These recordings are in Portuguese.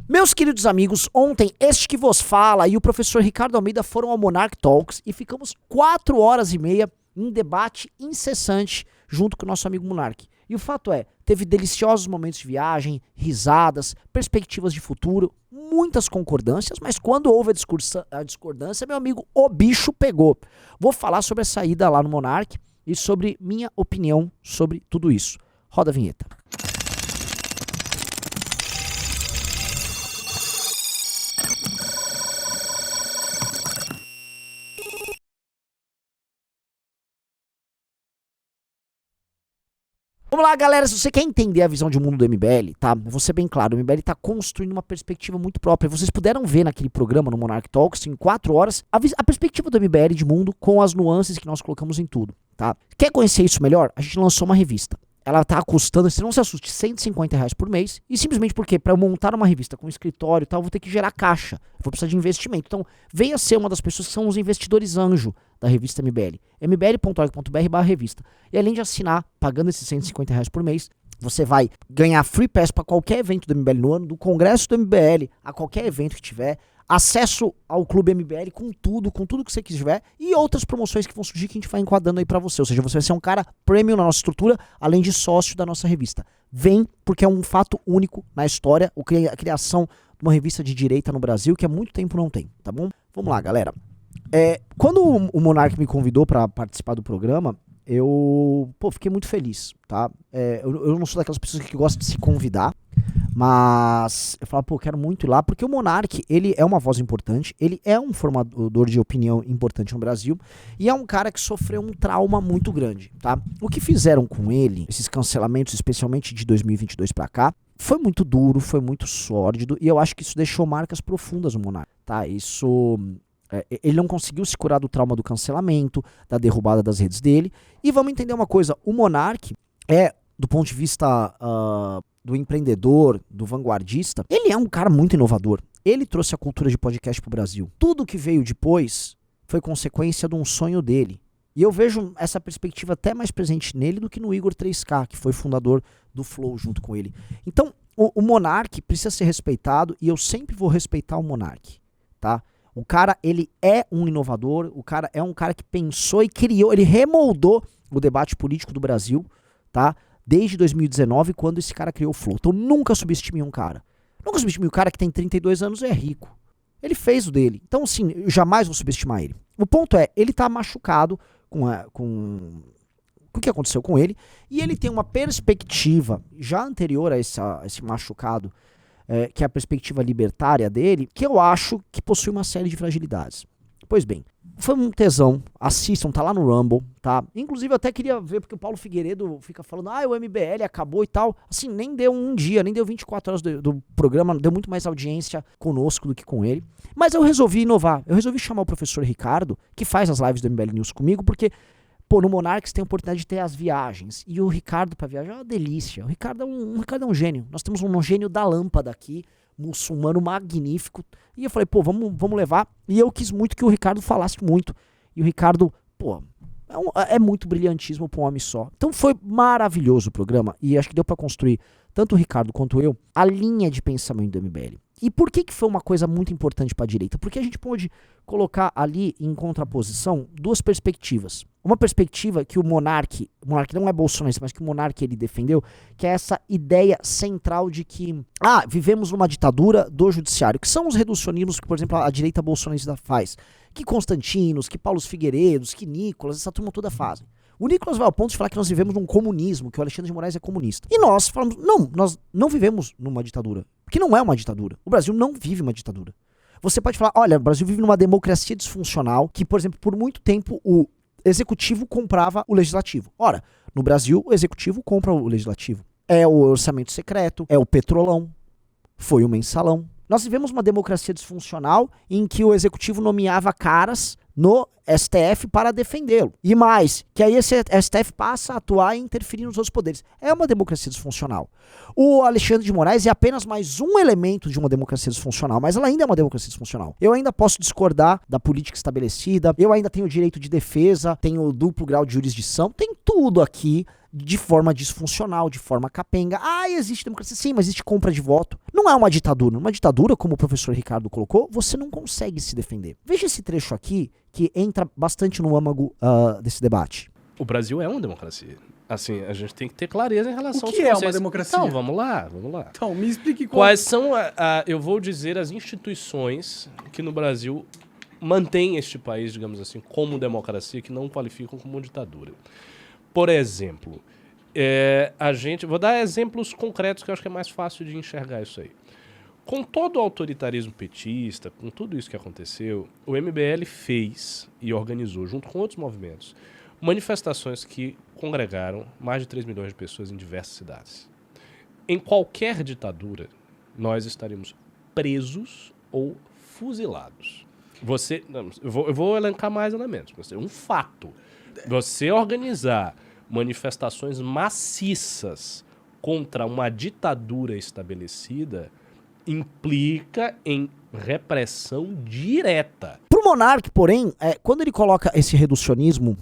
Meus queridos amigos, ontem este que vos fala e o professor Ricardo Almeida foram ao Monarch Talks e ficamos 4 horas e meia em debate incessante junto com o nosso amigo Monark. E o fato é, teve deliciosos momentos de viagem, risadas, perspectivas de futuro, muitas concordâncias, mas quando houve a discordância, meu amigo, o bicho pegou. Vou falar sobre a saída lá no Monarch e sobre minha opinião sobre tudo isso. Roda a vinheta. Vamos lá, galera, se você quer entender a visão de mundo do MBL, tá? Eu vou ser bem claro, o MBL tá construindo uma perspectiva muito própria. Vocês puderam ver naquele programa, no Monarch Talks, em 4 horas, a perspectiva do MBL de mundo com as nuances que nós colocamos em tudo, tá? Quer conhecer isso melhor? A gente lançou uma revista. Ela tá custando, você não se assuste, R$150 por mês. E simplesmente porque para eu montar uma revista com escritório e tal, eu vou ter que gerar caixa. Vou precisar de investimento. Então, venha ser uma das pessoas que são os investidores anjo da revista MBL. mbl.org.br/revista. E além de assinar, pagando esses R$150 por mês, você vai ganhar free pass para qualquer evento do MBL no ano, do congresso do MBL, a qualquer evento que tiver. Acesso ao Clube MBL com tudo que você quiser e outras promoções que vão surgir que a gente vai enquadrando aí pra você. Ou seja, você vai ser um cara premium na nossa estrutura, além de sócio da nossa revista. Vem, porque é um fato único na história, a criação de uma revista de direita no Brasil, que há muito tempo não tem, tá bom? Vamos lá, galera. Quando o Monark me convidou pra participar do programa, eu fiquei muito feliz, tá? Eu não sou daquelas pessoas que gostam de se convidar, mas eu falo, quero muito ir lá, porque o Monark, ele é uma voz importante, ele é um formador de opinião importante no Brasil, e é um cara que sofreu um trauma muito grande, tá? O que fizeram com ele, esses cancelamentos, especialmente de 2022 pra cá, foi muito duro, foi muito sórdido, e eu acho que isso deixou marcas profundas no Monark, tá? Ele não conseguiu se curar do trauma do cancelamento, da derrubada das redes dele, e vamos entender uma coisa, o Monark do ponto de vista do empreendedor, do vanguardista, ele é um cara muito inovador. Ele trouxe a cultura de podcast pro Brasil. Tudo que veio depois foi consequência de um sonho dele. E eu vejo essa perspectiva até mais presente nele do que no Igor 3K, que foi fundador do Flow junto com ele. Então, o Monark precisa ser respeitado e eu sempre vou respeitar o Monark, tá? O cara, ele é um inovador, o cara é um cara que pensou e criou, ele remoldou o debate político do Brasil, tá? Desde 2019, quando esse cara criou o Flow. Então nunca subestime um cara. Nunca subestime um cara que tem 32 anos e é rico. Ele fez o dele. Então, assim, eu jamais vou subestimar ele. O ponto é, ele tá machucado com o que aconteceu com ele, e ele tem uma perspectiva já anterior a esse machucado, que é a perspectiva libertária dele, que eu acho que possui uma série de fragilidades. Pois bem, foi um tesão, assistam, tá lá no Rumble, tá? Inclusive eu até queria ver, porque o Paulo Figueiredo fica falando, o MBL acabou e tal. Assim, nem deu um dia, nem deu 24 horas do programa, deu muito mais audiência conosco do que com ele. Mas eu resolvi inovar, eu resolvi chamar o professor Ricardo, que faz as lives do MBL News comigo, porque, no Monarch você tem a oportunidade de ter as viagens. E o Ricardo pra viajar é uma delícia. O Ricardo é um gênio. Nós temos um gênio da lâmpada aqui, muçulmano magnífico. E eu falei, vamos levar. E eu quis muito que o Ricardo falasse muito. E o Ricardo, é muito brilhantismo pra um homem só. Então foi maravilhoso o programa. E acho que deu pra construir, tanto o Ricardo quanto eu, a linha de pensamento do MBL. E por que foi uma coisa muito importante pra direita? Porque a gente pôde colocar ali em contraposição duas perspectivas. Uma perspectiva que o Monark não é bolsonarista, mas que o Monark ele defendeu, que é essa ideia central de que vivemos numa ditadura do judiciário, que são os reducionismos que, por exemplo, a direita bolsonarista faz, que Constantinos, que Paulo Figueiredos, que Nicolas, essa turma toda fazem. O Nicolas vai ao ponto de falar que nós vivemos num comunismo, que o Alexandre de Moraes é comunista. E nós falamos, não, nós não vivemos numa ditadura, porque não é uma ditadura. O Brasil não vive uma ditadura. Você pode falar, olha, o Brasil vive numa democracia disfuncional, que, por exemplo, por muito tempo o executivo comprava o legislativo. Ora, no Brasil, o executivo compra o legislativo. É o orçamento secreto, é o petrolão, foi o mensalão. Nós vivemos uma democracia disfuncional em que o executivo nomeava caras no STF para defendê-lo. E mais, que aí esse STF passa a atuar e interferir nos outros poderes. É uma democracia disfuncional. O Alexandre de Moraes é apenas mais um elemento de uma democracia disfuncional, mas ela ainda é uma democracia disfuncional. Eu ainda posso discordar da política estabelecida, eu ainda tenho direito de defesa, tenho duplo grau de jurisdição, tem tudo aqui de forma disfuncional, de forma capenga. Ah, existe democracia. Sim, mas existe compra de voto. Não é uma ditadura. Numa ditadura, como o professor Ricardo colocou, você não consegue se defender. Veja esse trecho aqui, que entra bastante no âmago desse debate. O Brasil é uma democracia. Assim, a gente tem que ter clareza em relação aos conceitos. O que é uma democracia? Então, vamos lá. Então, me explique quais são, eu vou dizer, as instituições que no Brasil mantêm este país, digamos assim, como democracia, que não qualificam como ditadura. Por exemplo, vou dar exemplos concretos que eu acho que é mais fácil de enxergar isso aí. Com todo o autoritarismo petista, com tudo isso que aconteceu, o MBL fez e organizou, junto com outros movimentos, manifestações que congregaram mais de 3 milhões de pessoas em diversas cidades. Em qualquer ditadura, nós estaríamos presos ou fuzilados. Eu vou elencar mais elementos, mas é um fato. Você organizar manifestações maciças contra uma ditadura estabelecida implica em repressão direta. Pro Monark, porém, quando ele coloca esse reducionismo,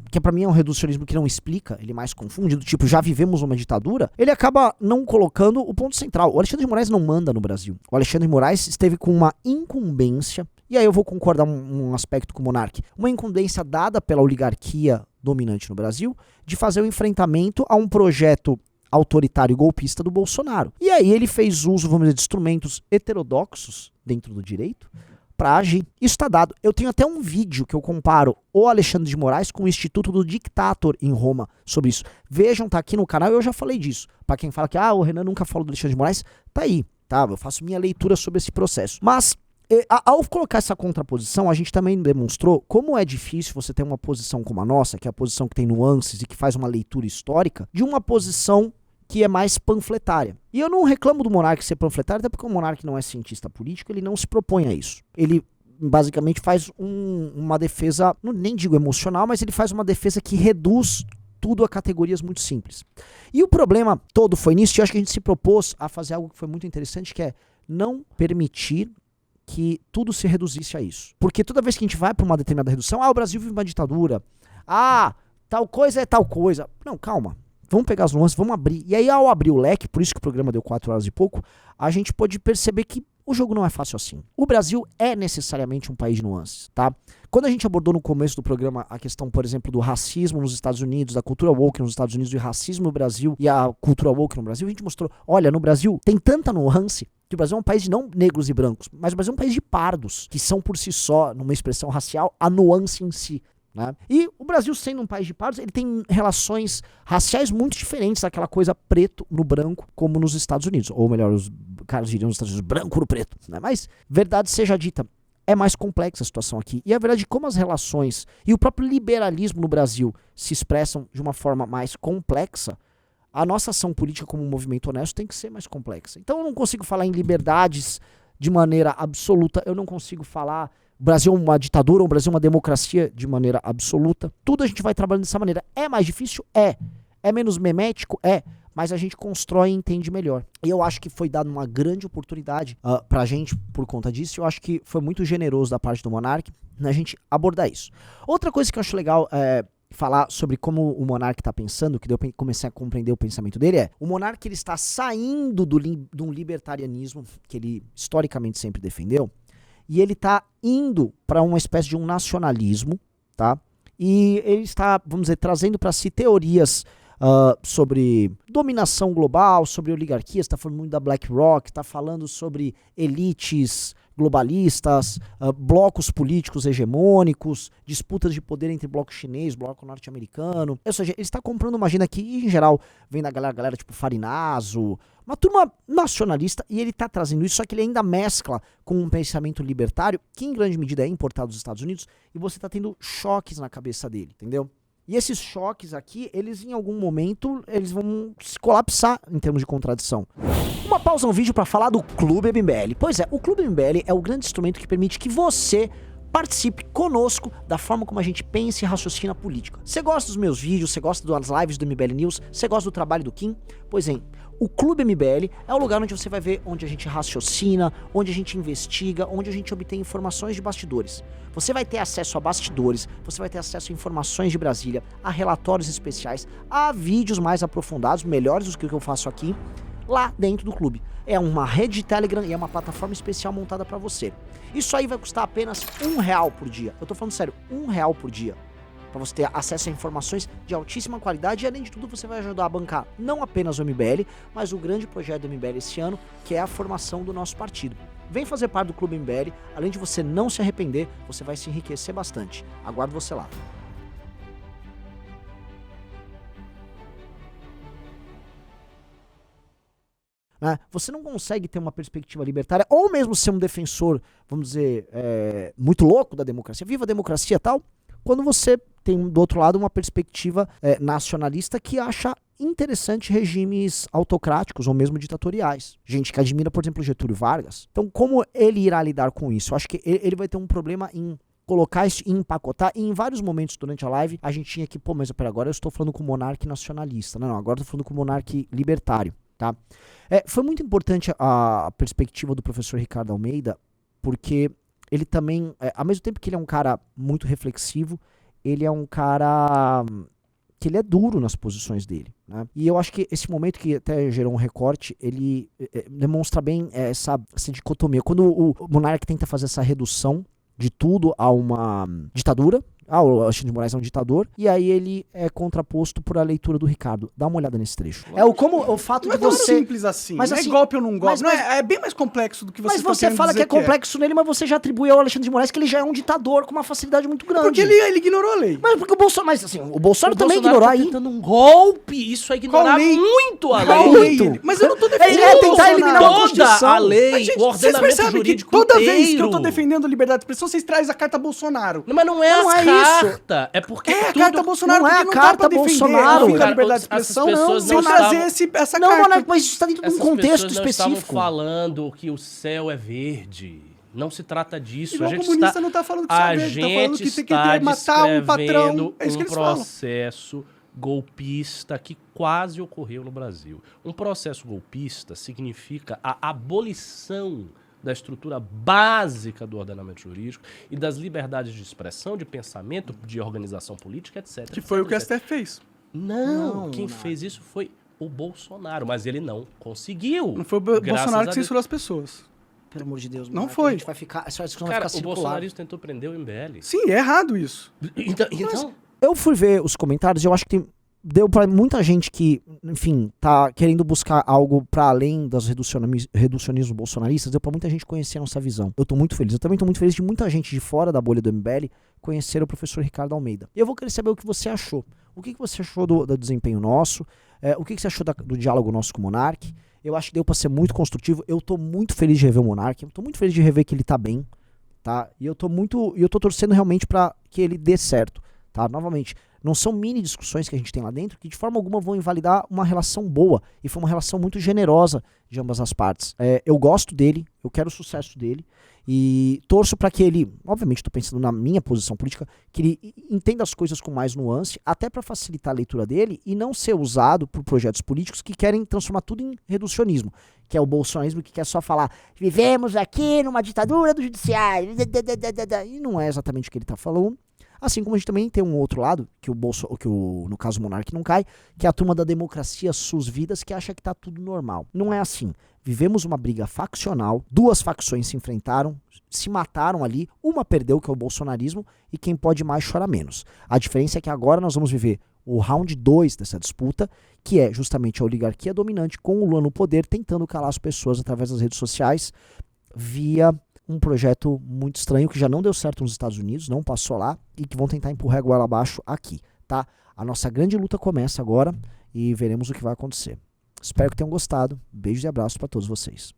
que pra mim é um reducionismo que não explica, ele mais confunde, do tipo, já vivemos uma ditadura, ele acaba não colocando o ponto central. O Alexandre de Moraes não manda no Brasil. O Alexandre de Moraes esteve com uma incumbência, e aí eu vou concordar um aspecto com o Monark, uma incumbência dada pela oligarquia dominante no Brasil, de fazer o enfrentamento a um projeto autoritário e golpista do Bolsonaro. E aí ele fez uso, vamos dizer, de instrumentos heterodoxos dentro do direito, pra agir. Isso está dado. Eu tenho até um vídeo que eu comparo o Alexandre de Moraes com o Instituto do Dictator em Roma sobre isso. Vejam, tá aqui no canal, eu já falei disso. Pra quem fala que o Renan nunca falou do Alexandre de Moraes, tá aí, tá? Eu faço minha leitura sobre esse processo. Mas, ao colocar essa contraposição, a gente também demonstrou como é difícil você ter uma posição como a nossa, que é a posição que tem nuances e que faz uma leitura histórica, de uma posição que é mais panfletária. E eu não reclamo do Monark ser panfletário, até porque o Monark não é cientista político, ele não se propõe a isso. Ele basicamente faz uma defesa, nem digo emocional, mas ele faz uma defesa que reduz tudo a categorias muito simples. E o problema todo foi nisso, e eu acho que a gente se propôs a fazer algo que foi muito interessante, que é não permitir que tudo se reduzisse a isso. Porque toda vez que a gente vai para uma determinada redução, o Brasil vive uma ditadura, tal coisa é tal coisa. Não, calma. Vamos pegar as nuances, vamos abrir. E aí, ao abrir o leque, por isso que o programa deu 4 horas e pouco, a gente pode perceber que o jogo não é fácil assim. O Brasil é necessariamente um país de nuances, tá? Quando a gente abordou no começo do programa a questão, por exemplo, do racismo nos Estados Unidos, da cultura woke nos Estados Unidos, e racismo no Brasil e a cultura woke no Brasil, a gente mostrou, olha, no Brasil tem tanta nuance que o Brasil é um país de não negros e brancos, mas o Brasil é um país de pardos, que são por si só, numa expressão racial, a nuance em si. Né? E o Brasil, sendo um país de pardos, ele tem relações raciais muito diferentes daquela coisa preto no branco, como nos Estados Unidos. Ou melhor, os caras diriam nos Estados Unidos, branco no preto. Né? Mas, verdade seja dita, é mais complexa a situação aqui. E a verdade é como as relações e o próprio liberalismo no Brasil se expressam de uma forma mais complexa, a nossa ação política como um movimento honesto tem que ser mais complexa. Então eu não consigo falar em liberdades de maneira absoluta, eu não consigo falar o Brasil é uma ditadura, o Brasil é uma democracia de maneira absoluta. Tudo a gente vai trabalhando dessa maneira. É mais difícil? É. É menos memético? É. Mas a gente constrói e entende melhor. E eu acho que foi dada uma grande oportunidade pra gente por conta disso. Eu acho que foi muito generoso da parte do Monark na gente abordar isso. Outra coisa que eu acho legal falar sobre como o Monark tá pensando, que eu comecei a compreender o pensamento dele, o Monark ele está saindo de um libertarianismo que ele historicamente sempre defendeu, e ele está indo para uma espécie de um nacionalismo, tá? E ele está, vamos dizer, trazendo para si teorias sobre dominação global, sobre oligarquias, está falando muito da BlackRock, está falando sobre elites globalistas, blocos políticos hegemônicos, disputas de poder entre bloco chinês, bloco norte-americano. Ou seja, ele está comprando uma agenda que, em geral, vem da galera tipo Farinazo, uma turma nacionalista, e ele está trazendo isso, só que ele ainda mescla com um pensamento libertário, que em grande medida é importado dos Estados Unidos, e você está tendo choques na cabeça dele, entendeu? E esses choques aqui, eles em algum momento, eles vão se colapsar em termos de contradição. Uma pausa no vídeo para falar do Clube MBL. Pois é, o Clube MBL é o grande instrumento que permite que você participe conosco da forma como a gente pensa e raciocina a política. Você gosta dos meus vídeos, você gosta das lives do MBL News, você gosta do trabalho do Kim? Pois é, O Clube MBL é o lugar onde você vai ver onde a gente raciocina, onde a gente investiga, onde a gente obtém informações de bastidores. Você vai ter acesso a bastidores, você vai ter acesso a informações de Brasília, a relatórios especiais, a vídeos mais aprofundados, melhores do que o que eu faço aqui, lá dentro do clube. É uma rede de Telegram e é uma plataforma especial montada para você. Isso aí vai custar apenas R$1 por dia. Eu tô falando sério, R$1 por dia. Para você ter acesso a informações de altíssima qualidade e, além de tudo, você vai ajudar a bancar não apenas o MBL, mas o grande projeto do MBL esse ano, que é a formação do nosso partido. Vem fazer parte do Clube MBL, além de você não se arrepender, você vai se enriquecer bastante. Aguardo você lá. Você não consegue ter uma perspectiva libertária, ou mesmo ser um defensor, vamos dizer, muito louco da democracia, viva a democracia e tal, quando você tem do outro lado uma perspectiva nacionalista que acha interessante regimes autocráticos ou mesmo ditatoriais. Gente que admira, por exemplo, Getúlio Vargas. Então, como ele irá lidar com isso? Eu acho que ele vai ter um problema em colocar isso, em empacotar, e em vários momentos durante a live a gente tinha que, mas pera, agora eu estou falando com o monarca nacionalista. Não, agora eu estou falando com o monarca libertário, tá? Foi muito importante a perspectiva do professor Ricardo Almeida, porque ele também, ao mesmo tempo que ele é um cara muito reflexivo, ele é um cara que ele é duro nas posições dele, né? E eu acho que esse momento que até gerou um recorte, ele demonstra bem essa dicotomia. Quando o monarca tenta fazer essa redução de tudo a uma ditadura, o Alexandre de Moraes é um ditador, e aí ele é contraposto por a leitura do Ricardo. Dá uma olhada nesse trecho. O fato de não você... é simples assim, mas não assim, é golpe ou não golpe, mas é bem mais complexo do que você Mas você fala que é complexo nele, mas você já atribui ao Alexandre de Moraes que ele já é um ditador com uma facilidade muito grande. Porque ele ignorou a lei. Mas porque o Bolsonaro... Mas assim, o Bolsonaro também Bolsonaro ignorou tá aí. tentando um golpe, isso é ignorar muito a Qual lei. lei? Mas eu não tô defendendo Ele é tentar eliminar a toda Constituição. a lei, Mas, gente, o vocês ordenamento percebem que jurídico toda inteiro. vez que eu tô defendendo a liberdade de expressão, vocês trazem a carta Bolsonaro. Mas não é Não a é carta, é porque A tudo... carta Bolsonaro, não é porque a não carta dá pra defender Bolsonaro. a Cara, liberdade de essas expressão pessoas sem não trazer estavam- essa Não, carta. mas isso está dentro de um Essas contexto pessoas não estavam específico. falando que o céu é verde. Não se trata disso. Igual a gente comunista está, não tá falando que a isso é verde, tá falando gente que tem que está matar um patrão. descrevendo É isso que um eles falam. processo golpista que quase ocorreu no Brasil. Um processo golpista significa a abolição da estrutura básica do ordenamento jurídico e das liberdades de expressão, de pensamento, de organização política, etc. Que foi o que o etc. STF fez. Não, quem não. fez isso foi o Bolsonaro, mas ele não conseguiu. Não foi o Graças Bolsonaro a que Deus. censurou as pessoas. Pelo amor de Deus. Não Monarca, foi. A gente vai ficar, essa discussão Cara, vai o ficar circular. bolsonarismo tentou prender o MBL. Sim, é errado isso. Então, Eu fui ver os comentários e eu acho que deu pra muita gente que, enfim, tá querendo buscar algo pra além das reducionismos bolsonaristas, deu pra muita gente conhecer a nossa visão. Eu tô muito feliz. Eu também tô muito feliz de muita gente de fora da bolha do MBL conhecer o professor Ricardo Almeida. E eu vou querer saber o que você achou. O que você achou do desempenho nosso? O que você achou do diálogo nosso com o Monark? Eu acho que deu pra ser muito construtivo. Eu tô muito feliz de rever o Monark. Eu tô muito feliz de rever que ele tá bem, tá? E eu tô torcendo realmente pra que ele dê certo, tá? Novamente, não são mini discussões que a gente tem lá dentro que de forma alguma vão invalidar uma relação boa. E foi uma relação muito generosa de ambas as partes. Eu gosto dele, eu quero o sucesso dele. E torço para que ele, obviamente estou pensando na minha posição política, que ele entenda as coisas com mais nuance, até para facilitar a leitura dele e não ser usado por projetos políticos que querem transformar tudo em reducionismo, que é o bolsonarismo que quer só falar, vivemos aqui numa ditadura do judiciário, e não é exatamente o que ele está falando. Assim como a gente também tem um outro lado, que no caso o Monark não cai, que é a turma da democracia sus vidas, que acha que tá tudo normal. Não é assim. Vivemos uma briga faccional, duas facções se enfrentaram, se mataram ali, uma perdeu, que é o bolsonarismo, e quem pode mais chora menos. A diferença é que agora nós vamos viver o round 2 dessa disputa, que é justamente a oligarquia dominante com o Lula no poder, tentando calar as pessoas através das redes sociais, via um projeto muito estranho que já não deu certo nos Estados Unidos, não passou lá, e que vão tentar empurrar a goela abaixo aqui, tá? A nossa grande luta começa agora e veremos o que vai acontecer. Espero que tenham gostado. Beijos e abraços para todos vocês.